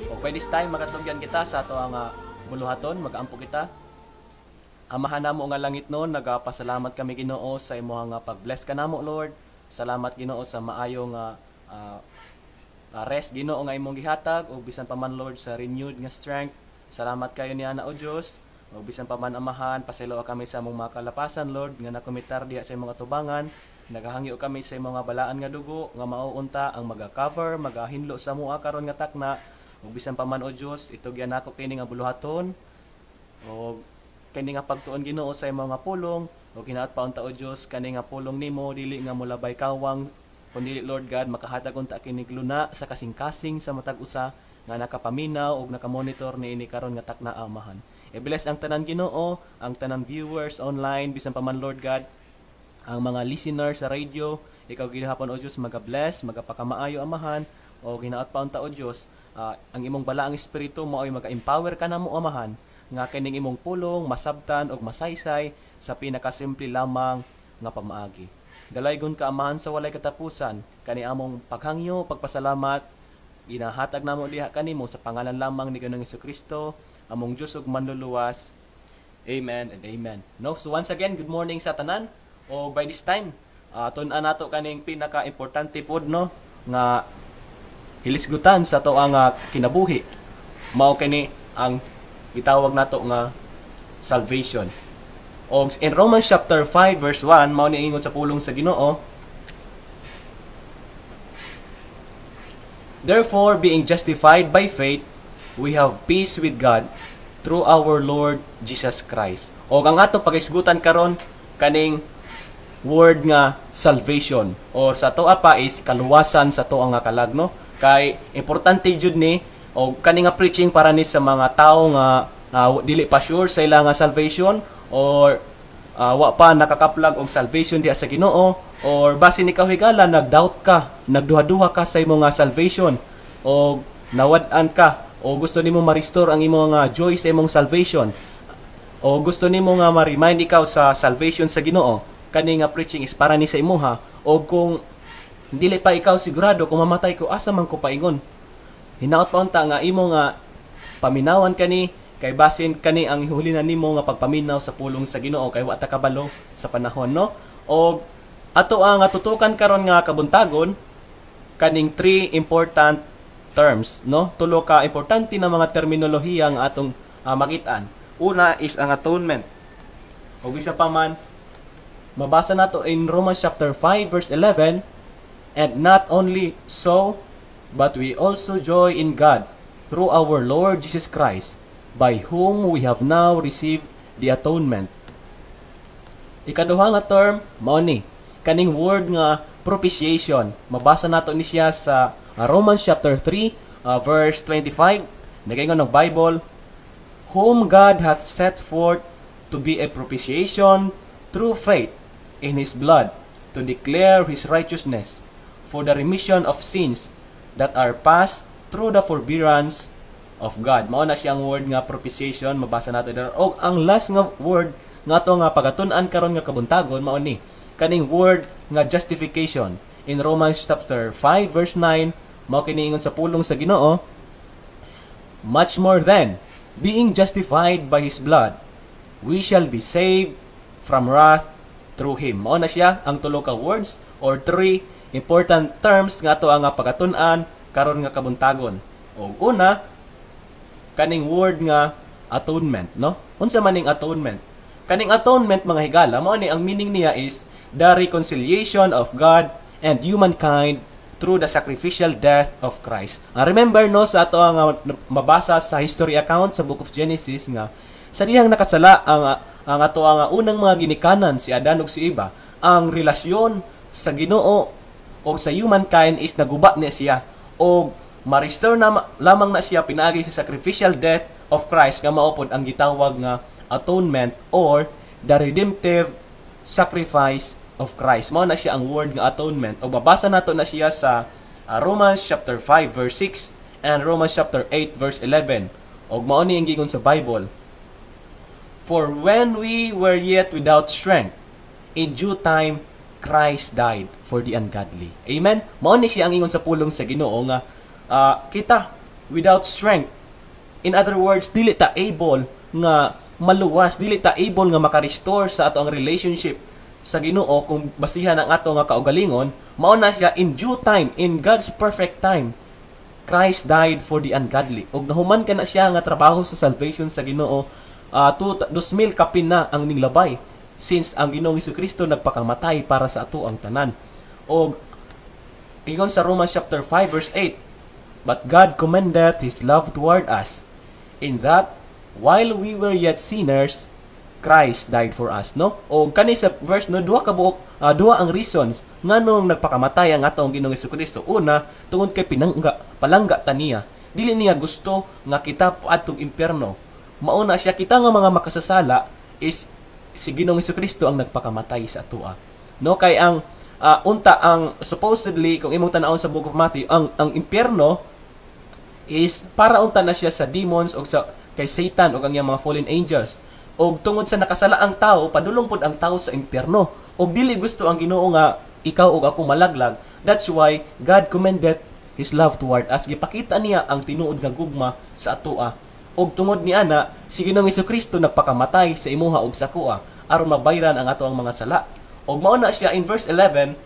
O by this time magatugyan kita sa ato ang buluhaton, mag-ampo kita. Amahan namo nga langit noon, nagapasalamat kami Ginoo sa imong nga pag-bless kanamo Lord. Salamat Ginoo sa maayong rest Ginoo nga imong gihatag ug bisan pa man Lord sa renewed nga strength. Salamat kayo ni Ana o Dios. Ug bisan pa man Amahan, pasaylo kami sa among mga kalapasan Lord nga nakomitar diha sa imong atubangan. Nagahangyo kami sa imong nga balaan nga dugo nga mauunta ang maga-cover, magahinlo sa mua karon nga takna. Ug bisan pa man o Dios, itugyan nako kini nga buluhaton. O kani nga pagtuon Ginoo sa imong nga pulong ug hinaot pa unta o Dios kani nga pulong nimo dili nga mulabay kawang kundi Lord God makahatag unta kini luna sa kasing-kasing sa matag usa nga nakapaminaw ug nakamonitor niini karon nga takna Amahan. I-bless ang tanan Ginoo, ang tanan viewers online bisan pa man Lord God, ang mga listeners sa radio, ikaw ginahapon o Dios maga-bless, magapakamaayo Amahan o hinaot pa unta o Dios, ang imong balaang espiritu mo ay maga-empower ka namo Amahan nga kining imong pulong masabtan og masaysay sa pinakasimple lamang nga pamaagi. Dalaygon ka Amahan sa walay katapusan kani among paghangyo, pagpasalamat ginahatag namo diha kanimo sa pangalan lamang ni Ginoong Hesukristo, among Dios ug manluluwas. Amen and amen. No, so once again, good morning sa tanan. O by this time, tun-an nato kaning pinaka-importante pod no nga hilisgutan sa to ang kinabuhi. Mao kini ang gitawag nato nga salvation. O in Romans chapter 5 verse 1 mao ni ingon sa pulong sa Ginoo, therefore being justified by faith we have peace with God through our Lord Jesus Christ. O ang ato pagisgutan karon kaning word nga salvation o sa toa pa is kaluwasan sa toa nga kalag no, kay importante jud ni o kani nga preaching para ni sa mga tao nga dili pa sure sa ilang salvation or wa pa nakakaplag og salvation diha sa Ginoo or base ni kahigala nagdoubt ka, nagduha-duha ka sa imong salvation o nawad-an ka o gusto nimo ma-restore ang imong joy sa imong salvation o gusto nimo nga ma-remind ikaw sa salvation sa Ginoo, kani nga preaching is para ni sa imuha. O kung dili pa ikaw sigurado kung mamatay ko asa man ko paingon, hinaot pa unta nga imo nga paminawan kani kay basin kani ang hulinan nimo nga pagpaminaw sa pulong sa Ginoo kay wa ta kabalo sa panahon no. O ato ang tutukan karon nga kabuntagon kaning three important terms no, tulo ka importante na mga terminolohiya nga atong makit-an. Una is ang atonement. O bisa pa man mabasa nato in Romans chapter 5 verse 11, and not only so but we also joy in God through our Lord Jesus Christ, by whom we have now received the atonement. Ikaduha nga term mao ni kaning word nga propitiation. Mabasa nato ni siya sa Romans chapter 3 verse 25. Nagaingon ng Bible, whom God hath set forth to be a propitiation through faith in His blood, to declare His righteousness for the remission of sins that are past through the forbearance of God. Mao na siyang word nga propitiation, mabasa nato dito. Og ang last nga word nga to nga pagatun-an karon nga kabuntagon mao ni kaning word nga justification. In Romans chapter 5 verse 9 mao kini ingon sa pulong sa Ginoo, much more then, being justified by His blood, we shall be saved from wrath through Him. Mao na siya ang tulo ka words or three important terms nga to ang pagatun-an karon nga kabuntagon. O una, kaning word nga atonement, no? Unsa man ning atonement? Kaning atonement mga higala, mao ni ang meaning niya is the reconciliation of God and humankind through the sacrificial death of Christ. Remember no sa ato nga mabasa sa history account sa Book of Genesis nga sa dihang nakasala ang ato nga unang mga ginikanan si Adan ug si Eva, ang relasyon sa Ginoo o sa humankind is naguba niya siya o ma-restore na lamang na siya pinaagi sa sacrificial death of Christ nga mao pod ang gitawag nga atonement or the redemptive sacrifice of Christ. Mao na siya ang word nga atonement. O babasa nato na siya sa Romans chapter 5 verse 6 and Romans chapter 8 verse 11. Og mao ni ang giingon sa Bible, for when we were yet without strength, in due time Christ died for the ungodly. Amen? Mao ni siya ang ingon sa pulong sa Ginoo nga kita without strength. In other words, dili ta able nga maluwas, dili ta able nga maka-restore sa ato ang relationship sa Ginoo kung basihan ang ato nga kaugalingon. Mao na siya, in due time, in God's perfect time, Christ died for the ungodly. Og nahuman ka na siya nga trabaho sa salvation sa Ginoo. 2000 kapin na ang ninglabay since ang Ginoong Jesucristo nagpakamatay para sa ato ang tanan. Og ingon sa Romans chapter 5 verse 8, but God commendeth His love toward us, in that while we were yet sinners, Christ died for us, no? O kani sa verse no, duha ang reasons nganong nagpakamatay ang atong Ginoong Jesucristo. Una, tungod kay palangga taniya. Dili niya gusto nga kita paadtong impierno. Mauna siya, kita nga mga makasasala is si Ginoong Jesucristo ang nagpakamatay sa atua. No, kay ang ang supposedly kung imong tan-awon sa Book of Matthew, ang impierno is para unta na siya sa demons o sa kay Satan o ang iyang mga fallen angels. Og tungod sa nakasala ang tao, padulong pud ang tao sa impierno. Og dili gusto ang Ginoo nga ikaw ug ako malaglag. That's why God commended His love toward us. Gipakita niya ang tinuod nga gugma sa atoa. Og tungod ni ana, si Ginoong Jesucristo nagpakamatay sa imuha ug sa kuha aron mabayran ang ato ang mga sala. Og mao na siya in verse 11,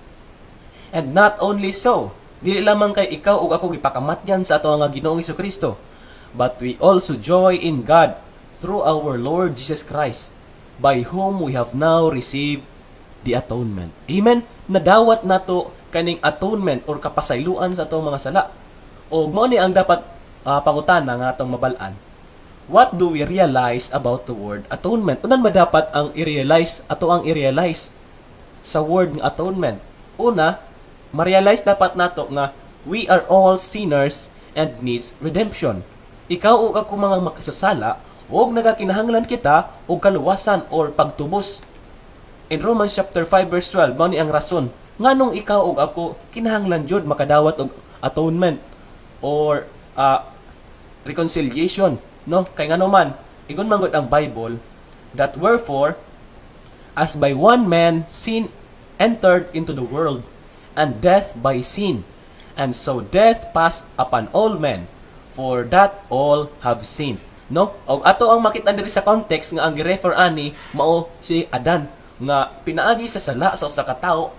and not only so, dili lamang kay ikaw ug ako gipakamatyan sa ato nga Ginoong Jesucristo, but we also joy in God through our Lord Jesus Christ, by whom we have now received the atonement. Amen? Nadawat nato kaning atonement or kapasayloan sa atong mga sala. Og mao ni ang dapat pangutana nga atong mabalaan. What do we realize about the word atonement? Unan ba dapat ang i-realize sa word ng atonement? Una, ma-realize dapat nato nga we are all sinners and needs redemption. Ikaw o ako mga makasasala og nagakinahanglan kita og kaluwasan or pagtubos. In Romans chapter 5 verse 12, mao ni ang rason nganong ikaw og ako kinahanglan jud makadawat og atonement or reconciliation, no? Kay ngano man ingon man gud ang Bible that wherefore as by one man sin entered into the world, and death by sin, and so death passed upon all men, for that all have sinned. No? Og ato ang makita diri sa context nga ang gi-refer ani mao si Adan nga pinaagi sa sala sa usa ka tawo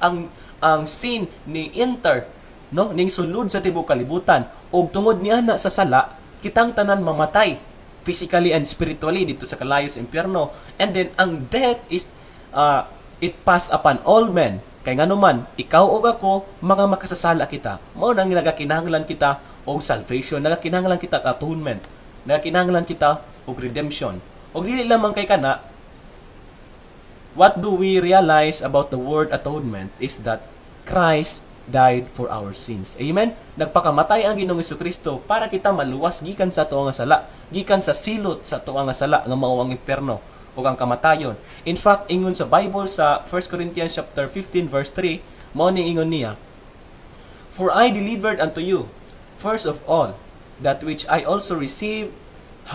ang sin ni enter, no, ning sulod sa tibuok kalibutan. Og tungod niya na sa sala kitang tanan mamatay physically and spiritually dito sa kalayo sa impyerno. And then ang death is it passed upon all men. Kay ngano man ikaw o ako mga makasasala kita, mao nang nagakinahanglan kita og salvation, nagakinahanglan kita og atonement, nagakinahanglan kita og redemption. Og dili lamang kay kana, what do we realize about the word atonement is that Christ died for our sins. Amen? Nagpakamatay ang Ginoong Jesucristo para kita maluwas gikan sa ato nga sala, gikan sa silot sa ato nga sala nga mao ang impierno o ang kamatayon. In fact, ingon sa Bible sa 1 Corinthians chapter 15 verse 3, mao ni ingon niya, for I delivered unto you first of all that which I also received,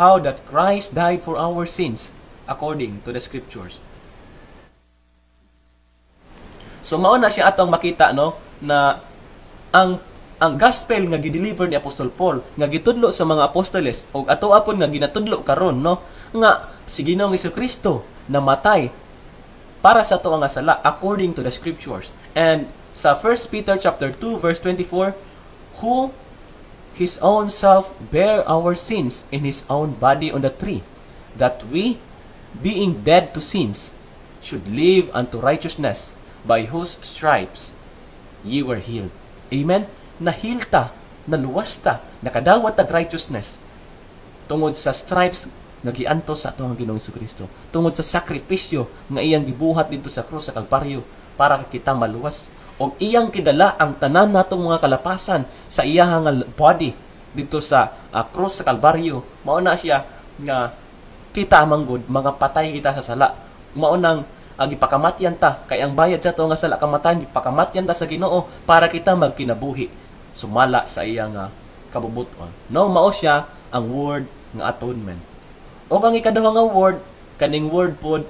how that Christ died for our sins according to the scriptures. So mao na siya atong makita, no, na ang gospel nga gideliver ni Apostol Paul nga gitudlo sa mga apostoles og ato apon nga ginatudlo karon, no, nga si Ginoong Jesucristo namatay para sa ato nga sala according to the scriptures. And sa 1 Peter chapter 2 verse 24, who his own self bare our sins in his own body on the tree, that we, being dead to sins, should live unto righteousness, by whose stripes ye were healed. Amen? Nahilta, naluwasta, nakadawat ang righteousness tungod sa stripes nga gianto sa ato ang Ginoong Jesucristo, tungod sa sakripisyo nga iyang gibuhat dito sa krus sa Kalbaryo para kita maluwas. O iyang kidala ang tanan natong mga kalapasan sa iyang body dito sa krus sa Kalbaryo. Mao na siya nga kita manggod mga patay kita sa sala. Mao nang gipakamatyan ta kay ang bayad sa ato nga sala kamatayan, gipakamatyan ta sa Ginoo para kita magkinabuhi sumala sa iyang kabubuton. No, mao siya ang word nga atonement. O ang ikaduha nga word, kaning word pod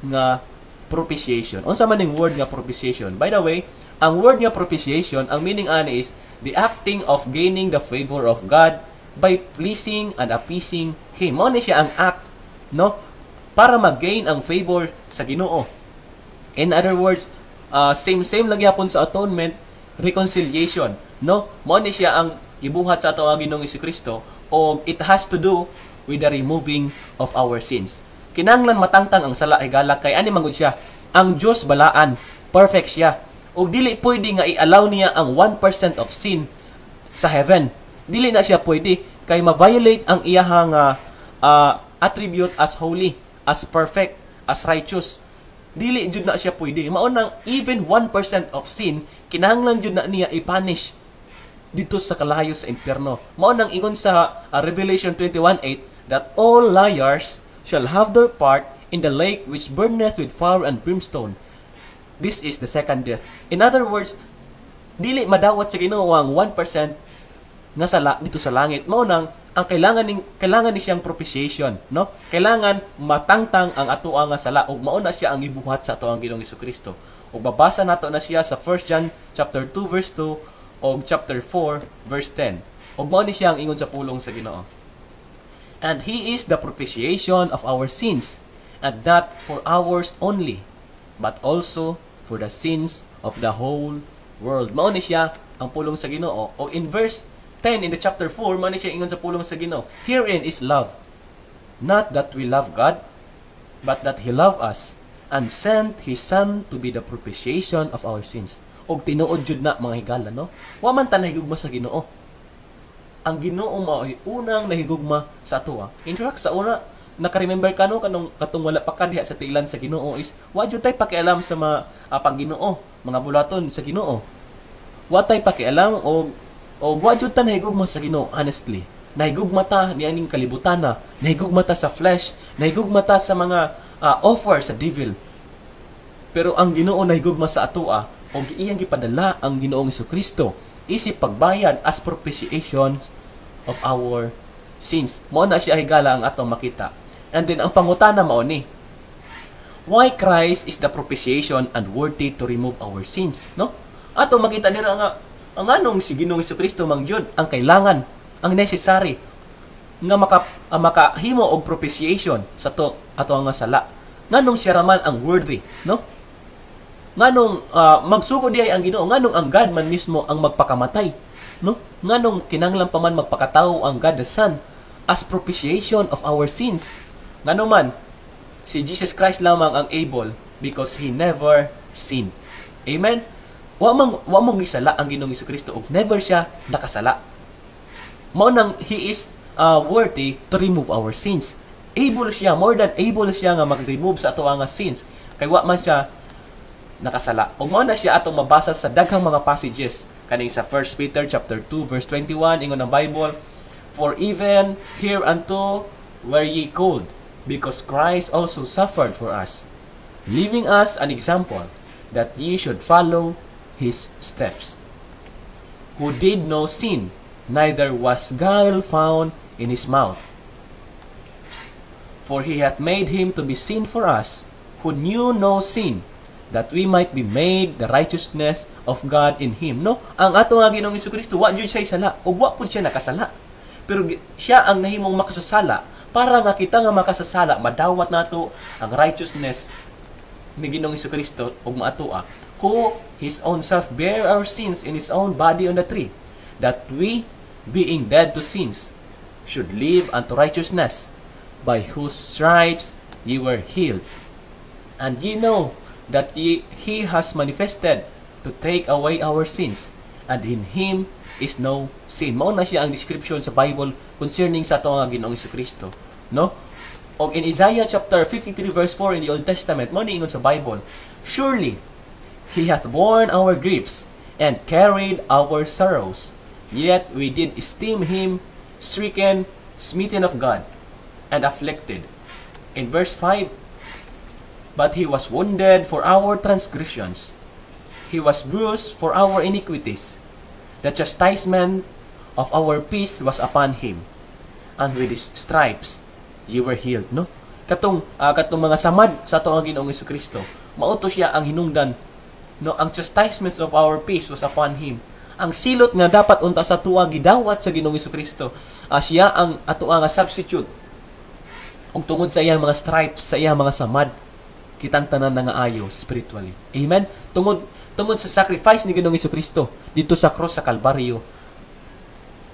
nga propitiation. Unsa man ning word nga propitiation? By the way, ang word nga propitiation, ang meaning ani is the acting of gaining the favor of God, by pleasing and appeasing Him. Mao ni siya ang act, no? Para mag-gain ang favor sa Ginoo. In other words, same lagi hapon sa atonement, reconciliation, no? Mao ni siya ang gibuhat sa ato ang Ginoong Jesucristo, o it has to do with the removing of our sins. Kinahanglan matangtang ang sala higala kay ani mangud siya. Ang Dios balaan, perfect siya. Ug dili pwede nga i-allow niya ang 1% of sin sa heaven. Dili na siya pwede kay ma-violate ang iyahang attribute as holy, as perfect, as righteous. Dili jud na siya pwede. Mao nang even 1% of sin kinahanglan jud na niya i-punish dito sa kalayo sa impyerno. Mao nang ingon sa Revelation 21:8 that all liars shall have their part in the lake which burneth with fire and brimstone. This is the second death. In other words, dili madawat sa Ginoo ang 1% nga sala dito sa langit. Mao nang ang kailangan ni siyang propitiation, no? Kailangan matangtang ang atoa nga sala ug mao na siya ang gibuhat sa ato ang Ginoong Jesucristo. Ug babasa nato na siya sa 1 John chapter 2 verse 2 ug chapter 4 verse 10. Ug mao ni siya ang ingon sa pulong sa Ginoo. And He is the propitiation of our sins, and not for ours only, but also for the sins of the whole world. Mao ni siya ang pulong sa Ginoo. O in verse 10 in the chapter 4, mao ni siya ingon sa pulong sa Ginoo. Herein is love, not that we love God, but that He loved us and sent His Son to be the propitiation of our sins. Og tinuod jud na mga higala, no? Wa man ta nahigugma sa Ginoo. Ang Ginoo mao ay unang nahigugma sa ato. In fact, sa una naka-remember ka no katong wala pa ka diha sa tilan sa Ginoo is wa jud tay pakialam sa pang-Ginoo, mga bulaton sa Ginoo. Wa tay pakialam o wa jud ta nahigugma sa Ginoo, honestly. Nahigugma ta nianing kalibutan na, nahigugma ta sa flesh, nahigugma ta sa mga offer sa devil. Pero ang Ginoo nahigugma sa atoa o iyang gipadala ang Ginoong Jesucristo isip pagbayad as propitiation of our sins. Mao na siya higala ang atong makita. And then ang pangutana mao ni, why Christ is the propitiation and worthy to remove our sins, no? Ato makita nila nga ang anong si Ginoong Jesucristo mang jud ang kailangan, ang necessary nga makahimo og propitiation sa ato nga sala. Nganong siya raman ang worthy, no? Nganong magsugod diay ang Ginoo, nganong ang God man mismo ang magpakamatay, no? Nganong kinahanglan pa man magpakatawo ang God the Son as propitiation of our sins. Ngano man si Jesus Christ lamang ang able because He never sinned. Amen. Wa mong gisala ang Ginoong Jesucristo ug never siya nakasala. Mao nang He is worthy to remove our sins. Able siya, more than able siya nga mag-remove sa ato nga sins. Kay wa man siya nakasala. Ug mao na siya atong mabasa sa daghang mga passages kaning sa 1 Peter chapter 2 verse 21 ingon ang Bible, for even hereunto were ye called, because Christ also suffered for us, leaving us an example that ye should follow His steps, who did no sin, neither was guile found in His mouth. For He hath made Him to be sin for us, who knew no sin, that we might be made the righteousness of God in Him. No? Ang ato nga Ginoong Jesucristo, wa jud siya sala, o wa pud siya nakasala. Pero siya ang nahimong makasasala, para nga kita nga makasasala, madawat nato ang righteousness ni Ginoong Jesucristo ug maatoa, who His own self bare our sins in His own body on the tree, that we, being dead to sins, should live unto righteousness, by whose stripes ye were healed. And ye know that He has manifested to take away our sins, and in Him is no sin. Mao na siya ang description sa Bible concerning sa ato nga Ginoong Jesucristo, no? O in Isaiah chapter 53 verse 4 in the Old Testament, mao ni ingon sa Bible, surely He hath borne our griefs and carried our sorrows, yet we did esteem Him stricken, smitten of God, and afflicted. In verse 5, but He was wounded for our transgressions, He was bruised for our iniquities. The chastisement of our peace was upon Him, and with His stripes ye were healed. No? Katong mga samad sa ato ang Ginoong Jesucristo, mauto siya ang hinungdan. No, ang chastisement of our peace was upon Him. Ang silot nga dapat unta sa tuwa gidawat sa Ginoong Jesucristo. Siya ang ato nga substitute. Ug tungod sa iyang mga stripes, sa iyang mga samad, kitang tanan na nga ayo spiritually. Amen. Tungod sa sacrifice ni Ginoong Jesucristo dito sa cross sa Kalbaryo,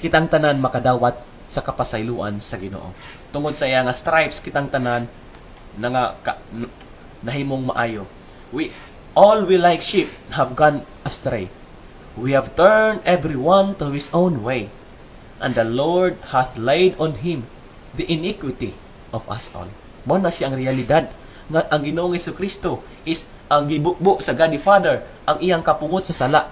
kitang tanan makadawat sa kapasayloan sa Ginoo. Tungod sa iyang stripes, kitang tanan na nga nahimong maayo. We all we like sheep have gone astray. We have turned everyone to his own way, and the Lord hath laid on him the iniquity of us all. Mo na siya ang realidad nga ang Ginoong Jesucristo is ang gibukbo sa God the Father, ang iyang kapungot sa sala.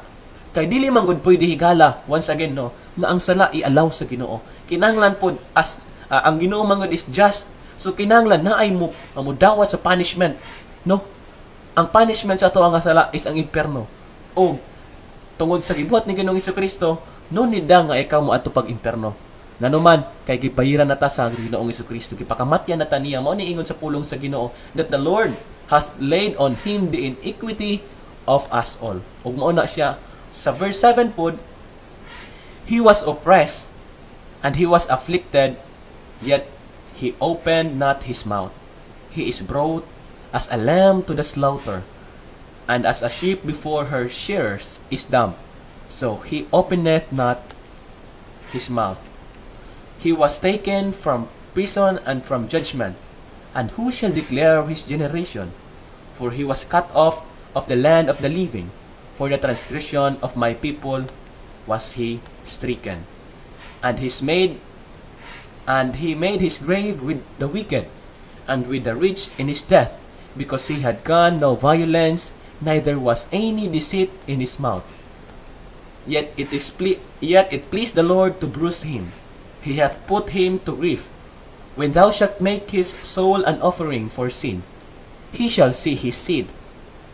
Kay dili man gud pwede higala once again no nga ang sala i-allow sa Ginoo. Kinahanglan pod as ang Ginoo man gud is just, so kinahanglan naay mo dawat sa punishment, no? Ang punishment sa ato nga sala is ang impierno. O tungod sa gibuhat ni Ginoong Jesucristo, no nida nga ikaw mo adto pag impierno. Nanuman kay gibayiran na ta sa Ginoong Jesucristo, gipakamatyan na ta niya. Mao ni ingon sa pulong sa Ginoo that the Lord hath laid on him the iniquity of us all. Ug mao na siya sa verse 7 pod, he was oppressed and he was afflicted, yet he opened not his mouth. He is brought as a lamb to the slaughter, and as a sheep before her shearers is dumb, so he openeth not his mouth. He was taken from prison and from judgment, and who shall declare his generation? For he was cut off of the land of the living. For the transgression of my people was he stricken. And he made his grave with the wicked, and with the rich in his death, because he had done no violence, neither was any deceit in his mouth. Yet it pleased the Lord to bruise him. He hath put him to grief. When thou shalt make his soul an offering for sin, he shall see his seed.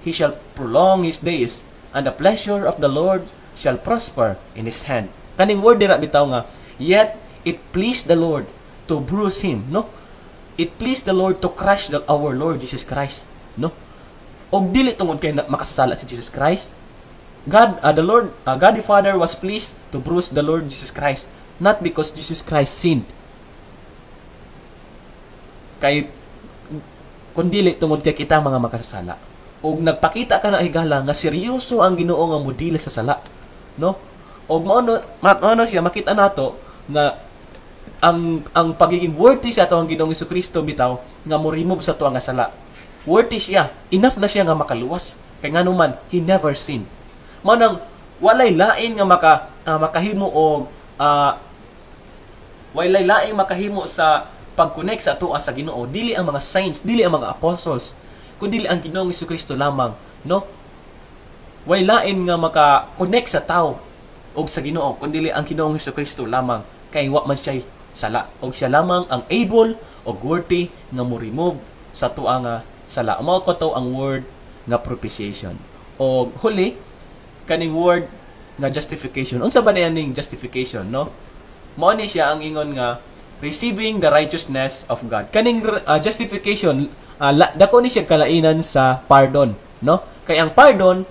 He shall prolong his days, and the pleasure of the Lord shall prosper in his hand. Kaning word dira bitaw nga, yet it pleased the Lord to bruise him, no? It pleased the Lord to crush our Lord Jesus Christ, no? Og dili tungod kay makasasala si Jesus Christ. God the Father was pleased to bruise the Lord Jesus Christ, not because Jesus Christ sinned. Kay kundili tungod kay kita mga makasasala. Og nagpakita ka na higala nga seryoso ang Ginoo nga modila sa sala, no? Og maano siya makita nato nga ang pagiging worthy sa ato ang Ginoong Jesucristo bitaw nga mo remove sa ato nga sala. Worthy siya, enough na siya nga makaluwas. Kay nganuman he never sinned. Manang walay lain nga makahimo og walay lain makahimo sa pag-connect sa ato sa Ginoo, dili ang mga saints, dili ang mga apostles, kundi ang Ginoong Jesucristo lamang, no? Way lain nga maka-connect sa tao og sa Ginoo, kundi ang Ginoong Jesucristo lamang, kay wa man siya sala, og siya lamang ang able og worthy nga mo remove sa tuwa nga sala. Mao ko to ang word nga propitiation. Og huli kaning word nga justification. Unsa ba ning justification, no? Mao ni siya ang ingon nga receiving the righteousness of God. Kaning justification dako ni siya kalainan sa pardon, no? Kay ang pardon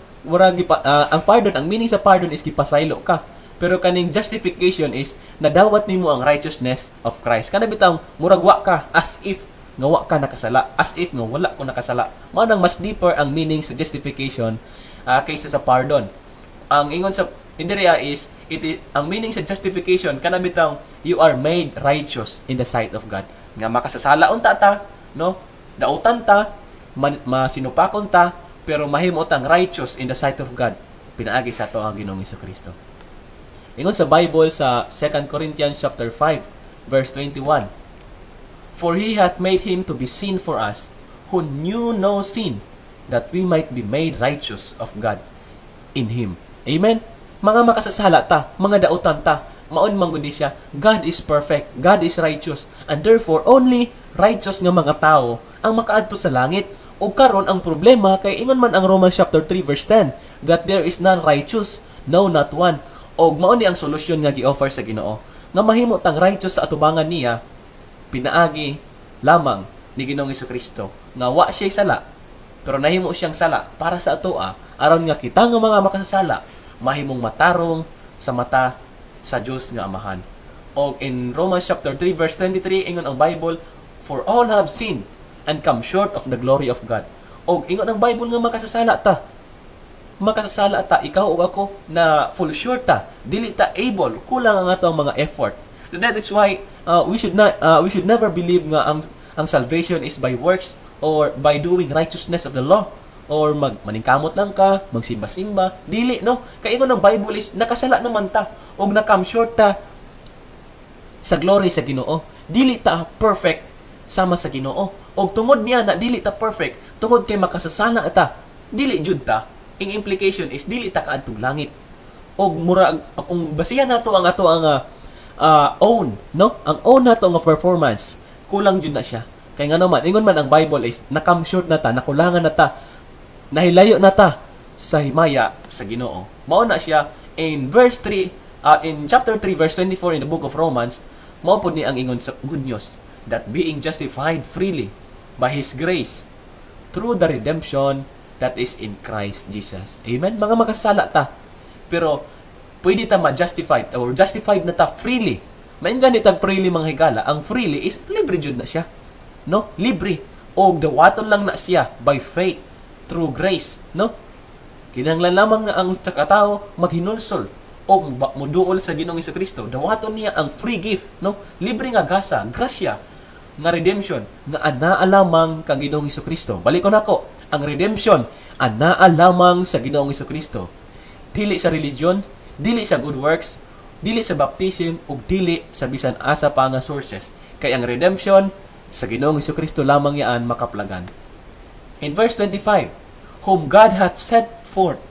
ang meaning sa pardon is gipasaylo ka. Pero kaning justification is nadawat nimo ang righteousness of Christ. Kana bitang murag wa ka as if nga wa ka nakasala, as if nga wala ko nakasala. Mao nang mas deeper ang meaning sa justification kaysa sa pardon. Ang ingon sa Indiria is ang meaning sa justification kana bitang you are made righteous in the sight of God. Nga makasasala unta ta, no? Dautan ta, masinupakon ta, pero mahimot ang righteous in the sight of God. Pinaagi sa ato ang Ginoong Jesucristo. Ingon sa Bible sa 2 Corinthians chapter 5 verse 21. For he hath made him to be sin for us, who knew no sin, that we might be made righteous of God in him. Amen. Mga makasasala ta, mga dautan ta, maon man gud siya. God is perfect, God is righteous, and therefore only righteous nga mga tao ang makaadto sa langit. O karon ang problema kay ingon man ang Romans chapter 3 verse 10 that there is none righteous, no not one. Og mao ni ang solusyon nga gi-offer sa Ginoo nga mahimo tang righteous sa atubangan niya, pinaagi lamang ni Ginoong Jesucristo nga wa siya sala pero nahimo siyang sala para sa atoa aron nga kita nga mga makasasala mahimong matarong sa mata sa Dios nga Amahan. O in Romans chapter 3 verse 23 ingon ang Bible, for all have sinned and come short of the glory of God. O ingon ang Bible nga makasasala ta. Makasasala ta, ikaw o ako na full short ta. Dili ta able, kulang ang atong mga effort. That is why we should never believe nga ang salvation is by works or by doing righteousness of the law or maningkamot lang ka, magsimba-simba. Dili, no? Kaya ingon ng Bible is nakasala naman ta o nakam short ta sa glory sa Ginoo. Dili ta perfect sama sa Ginoo. O tungod niya na dili ta perfect, tungod kay makasasala ta, dili jud ta. Ang implication is dili ta kaadtong langit. Og mura kung basihan nato ang ato ang own, no? Ang own nato nga performance, kulang jud na siya. Kay nga naman, ingon man ang Bible is nakam short na ta, nakulangan na ta, nahilayo na ta sa himaya sa Ginoo. Mao na siya in verse 3, in chapter 3 verse 24 in the book of Romans, mao pod ni ang ingon sa good news that being justified freely by His grace through the redemption that is in Christ Jesus. Amen? Mga makasala ta. Pero, pwede ta ma-justified or justified na ta freely. Main ganit ang freely mga higala. Ang freely is libre jud na siya. No? Libre. O dawaton lang na siya by faith through grace. No? Kinahanglan lamang nga ang tao maghinulsol o moduol sa Ginoong Jesucristo. Dawaton niya ang free gift. No? Libre nga gasa, grasya, nga redemption, nga anaa lamang kang Ginoong Jesucristo. Balikon ako, ang redemption, anaa lamang sa Ginoong Jesucristo. Dili sa religion, dili sa good works, dili sa baptism, ug dili sa bisan asa pa nga sources. Kay ang redemption, sa Ginoong Jesucristo lamang yaan makaplagan. In verse 25, whom God hath set forth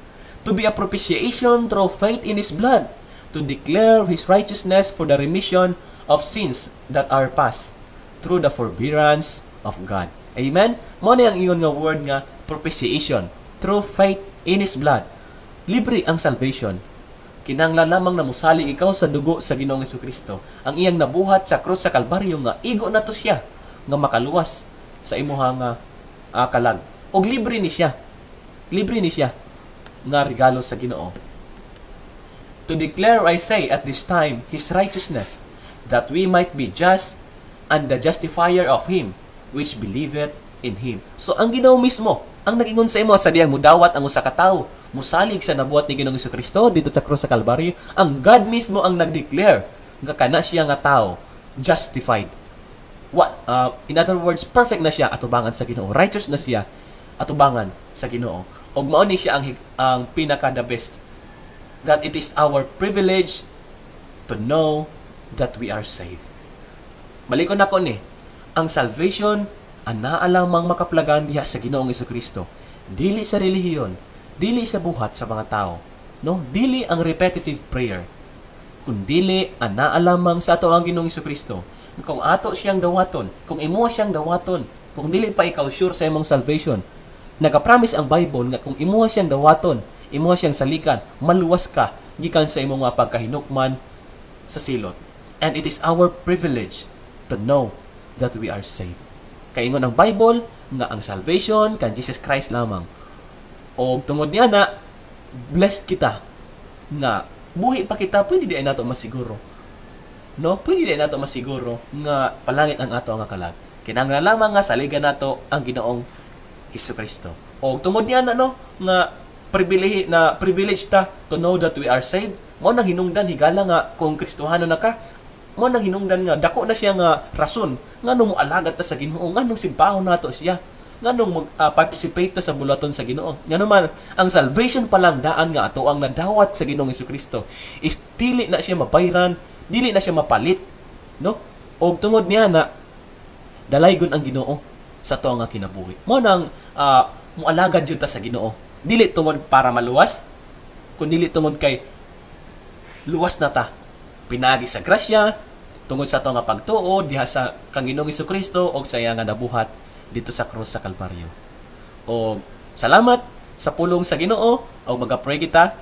to be a propitiation through faith in His blood, to declare His righteousness for the remission of sins that are past, through the forbearance of God. Amen? Mo na ang iyon nga word nga propitiation, through faith in His blood. Libre ang salvation. Kinahanglan lamang na musalig ikaw sa dugo sa Ginoong Jesucristo. Ang iyang nabuhat sa krus sa Kalbaryo nga igo na to siya nga makaluwas sa imuhang kalag. Og libre ni siya. Libre ni siya nga regalo sa Ginoo. To declare, I say, at this time, His righteousness, that we might be just and the justifier of Him which believeth in Him. So, ang Ginoo mismo, ang nagingon sa imo sa diyang mudawat ang usa ka tawo, musalig sa nabuhat ni Ginoong Jesucristo dito sa krus sa Kalbaryo, ang God mismo ang nag-declare nga kana siya nga tawo, justified. In other words, perfect na siya atubangan sa Ginoo. Righteous na siya atubangan sa Ginoo. Og mao ni siya ang pinaka the best, that it is our privilege to know that we are saved. Malikon ako ni, ang salvation anaa lamang makaplagan diha sa Ginoong Jesucristo. Dili sa relihiyon, dili sa buhat sa mga tao, no? Dili ang repetitive prayer, kundili anaa lamang sa ato ang Ginoong Jesucristo. Kung ato siyang dawaton, kung imo siyang dawaton, kung dili pa ikaw sure sa imong salvation, nagapromise ang Bible nga kung imo siyang dawaton, imo siyang salikan, maluwas ka gikan sa imong pagkahinukman sa silot. And it is our privilege to know that we are saved. Kay ingon ang Bible nga ang salvation kan Jesus Christ lamang. O tungod niya na blessed kita nga buhi pa kita, pwede di nato masiguro. No? Pwede di nato masiguro nga palangit ang ato nga kalag. Kinahanglan lamang nga saligan nato ang Ginoong Jesucristo. O tungod niya na no nga privilege ta to know that we are saved. Mo nang hinungdan higala nga kung Kristohano na ka, mo nang hinungdan nga dako na siya nga rason nganong moalagad ta sa Ginoo, nganong simbahon nato siya, nganong participate ta sa bulaton sa Ginoo. Ngano man ang salvation pa lang daan nga ato ang nadawat sa Ginoong Jesucristo is dili na siya mabayran, dili na siya mapalit, no? Og tungod niya na dalaygon ang Ginoo sa ato nga kinabuhi. Mo nang moalagad jud ta sa Ginoo. Dili tungod para maluwas, kundi dili tungod kay luwas na ta. Pinagi sa grasya tungod sa ato nga pagtuo diha sa kang Ginoong Jesucristo og sa iya nga nabuhat dito sa krus sa Kalbaryo. O salamat sa pulong sa Ginoo og magapray kita.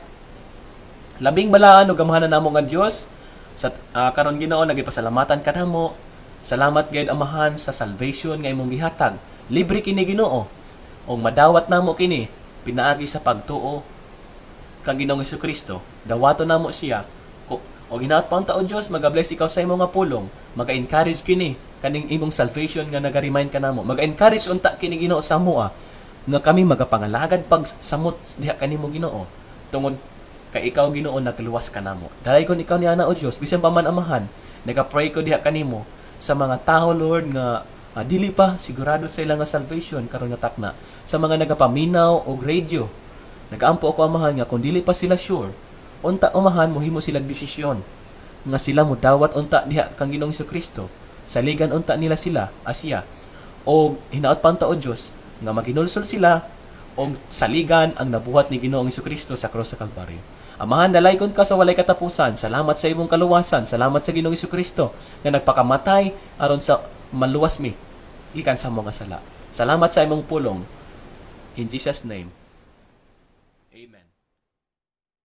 Labing balaan ug gamahanan namo nga Dios sa karon Ginoo nagipasalamatan kanamo. Salamat gayud Amahan sa salvation nga imong gihatag. Libre kini Ginoo og madawat namo kini pinaagi sa pagtuo kang Ginoong Jesucristo. Dawaton namo siya O ginaot pa unta o Dios, maga-bless ikaw sa imong nga pulong, maga-encourage kini kaning imong salvation nga naga-remind kanamo. Maga-encourage unta kini Ginoo sa amoa nga kami magapangalagad pag samot diha kanimo Ginoo. Tungod kay ikaw Ginoo nagluwas kanamo. Dahil kon ikaw ni ana o Dios, bisan pa man amahan, nagapray ko diha kanimo sa mga tao Lord nga dili pa sigurado sa ilang nga salvation karon nga takna. Sa mga nagapaminaw og radio, nagaampo ako amahan nga kung dili pa sila sure, unta umahan mohimo silang desisyon nga sila mo dawat unta diha kang Ginoong Kristo. Saligan unta nila sila Asya. O hinaot pa unta o Dios nga maginulsol sila og saligan ang nabuhat ni Ginoong Kristo sa krus sa Kalbaryo. Amahan, dalaykon ka sa walay katapusan. Salamat sa imong kaluwasan. Salamat sa Ginoong Kristo nga nagpakamatay aron sa maluwas mi gikan sa mga sala. Salamat sa imong pulong. In Jesus' name.